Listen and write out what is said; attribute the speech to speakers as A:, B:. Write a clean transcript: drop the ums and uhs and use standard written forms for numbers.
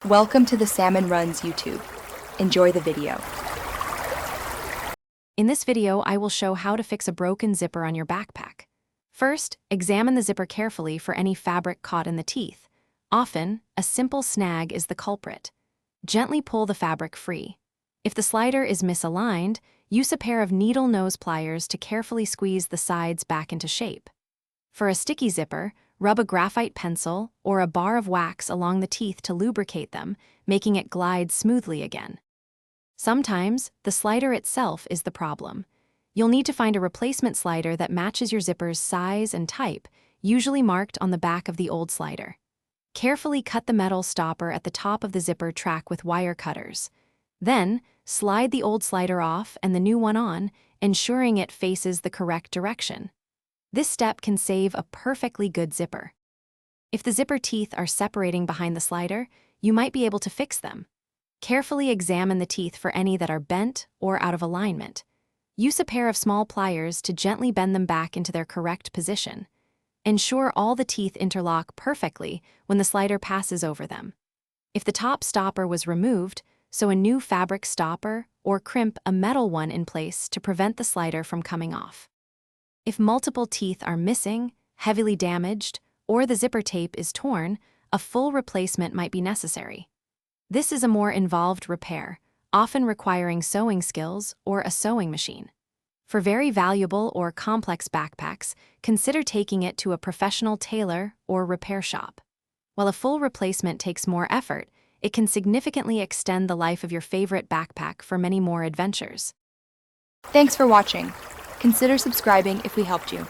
A: Welcome to the Salmon Runs YouTube. Enjoy the video.
B: In this video, I will show how to fix a broken zipper on your backpack. First, examine the zipper carefully for any fabric caught in the teeth. Often, a simple snag is the culprit. Gently pull the fabric free. If the slider is misaligned, use a pair of needle nose pliers to carefully squeeze the sides back into shape. For a sticky zipper, rub a graphite pencil or a bar of wax along the teeth to lubricate them, making it glide smoothly again. Sometimes, the slider itself is the problem. You'll need to find a replacement slider that matches your zipper's size and type, usually marked on the back of the old slider. Carefully cut the metal stopper at the top of the zipper track with wire cutters. Then, slide the old slider off and the new one on, ensuring it faces the correct direction. This step can save a perfectly good zipper. If the zipper teeth are separating behind the slider, you might be able to fix them. Carefully examine the teeth for any that are bent or out of alignment. Use a pair of small pliers to gently bend them back into their correct position. Ensure all the teeth interlock perfectly when the slider passes over them. If the top stopper was removed, sew a new fabric stopper or crimp a metal one in place to prevent the slider from coming off. If multiple teeth are missing, heavily damaged, or the zipper tape is torn, a full replacement might be necessary. This is a more involved repair, often requiring sewing skills or a sewing machine. For very valuable or complex backpacks, consider taking it to a professional tailor or repair shop. While a full replacement takes more effort, it can significantly extend the life of your favorite backpack for many more adventures.
A: Thanks for watching. Consider subscribing if we helped you.